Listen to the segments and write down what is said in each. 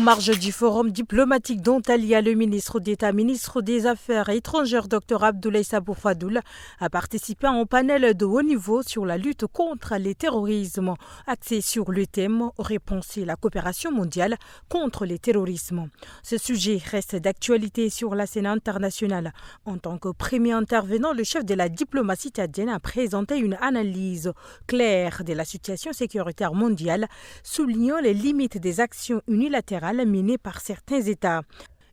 marge du forum diplomatique d'Antalya, le ministre d'État, ministre des Affaires étrangères, Dr Abdoulaye Sabou Fadoul, a participé à un panel de haut niveau sur la lutte contre le terrorisme, axé sur le thème « Réponse et la coopération mondiale contre le terrorisme ». Ce sujet reste d'actualité sur la scène internationale. En tant que premier intervenant, le chef de la diplomatie tchadienne a présenté une analyse claire de la situation sécuritaire mondiale, soulignant les limites des actions unilatérales menées par certains États.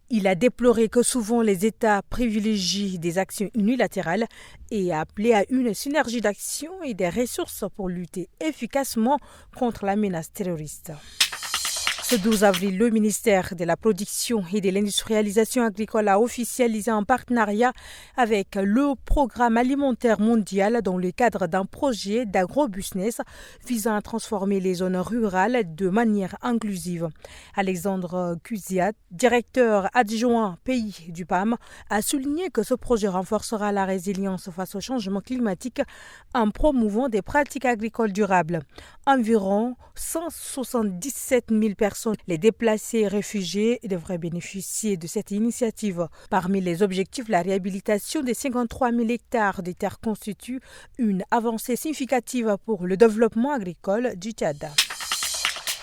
Il a déploré que souvent les États privilégient des actions unilatérales et a appelé à une synergie d'actions et des ressources pour lutter efficacement contre la menace terroriste. Ce 12 avril, le ministère de la Production et de l'Industrialisation agricole a officialisé un partenariat avec le Programme alimentaire mondial dans le cadre d'un projet d'agrobusiness visant à transformer les zones rurales de manière inclusive. Alexandre Cusiat, directeur adjoint pays du PAM, a souligné que ce projet renforcera la résilience face au changement climatique en promouvant des pratiques agricoles durables. Environ 177 000 personnes, les déplacés et réfugiés, devraient bénéficier de cette initiative. Parmi les objectifs, la réhabilitation des 53 000 hectares de terres constitue une avancée significative pour le développement agricole du Tchad.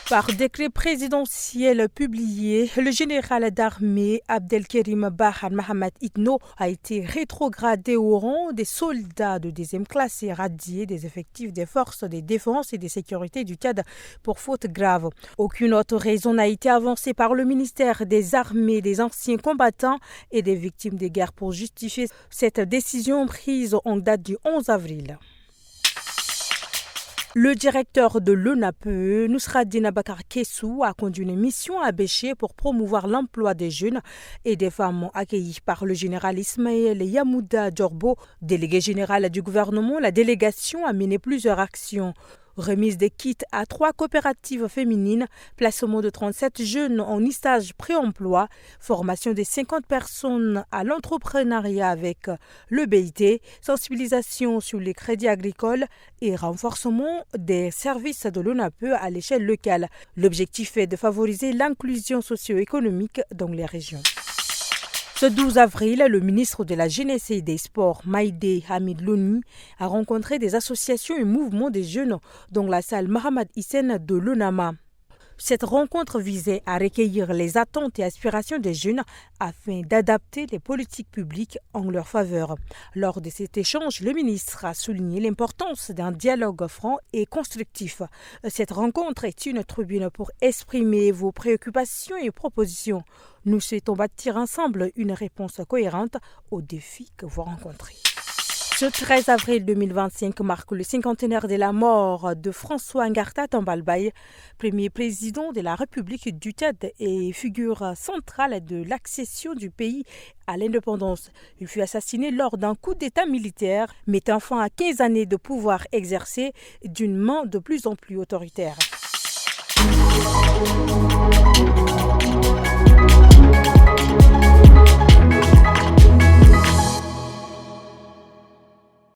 Par décret présidentiel publié, le général d'armée Abdelkerim Bahar Mohamed Itno a été rétrogradé au rang des soldats de deuxième classe et radié des effectifs des forces de défense et de sécurité du Tchad pour faute grave. Aucune autre raison n'a été avancée par le ministère des Armées, des anciens combattants et des victimes des guerres pour justifier cette décision prise en date du 11 avril. Le directeur de l'ONAPE, Nousradine Bakar Kessou, a conduit une mission à Béché pour promouvoir l'emploi des jeunes et des femmes accueillis par le général Ismaël Yamouda Djorbo, délégué général du gouvernement. La délégation a mené plusieurs actions. Remise des kits à 3 coopératives féminines, placement de 37 jeunes en stage pré-emploi, formation de 50 personnes à l'entrepreneuriat avec le BIT, sensibilisation sur les crédits agricoles et renforcement des services de l'ONAPE à l'échelle locale. L'objectif est de favoriser l'inclusion socio-économique dans les régions. Ce 12 avril, le ministre de la Jeunesse et des Sports, Maïdé Hamid Louni, a rencontré des associations et mouvements des jeunes dans la salle Mohamed Hissène de l'ONAMA. Cette rencontre visait à recueillir les attentes et aspirations des jeunes afin d'adapter les politiques publiques en leur faveur. Lors de cet échange, le ministre a souligné l'importance d'un dialogue franc et constructif. Cette rencontre est une tribune pour exprimer vos préoccupations et propositions. Nous souhaitons bâtir ensemble une réponse cohérente aux défis que vous rencontrez. Ce 13 avril 2025 marque le cinquantenaire de la mort de François Ngarta Tambalbaye, premier président de la République du Tchad et figure centrale de l'accession du pays à l'indépendance. Il fut assassiné lors d'un coup d'État militaire, mettant fin à 15 années de pouvoir exercé d'une main de plus en plus autoritaire.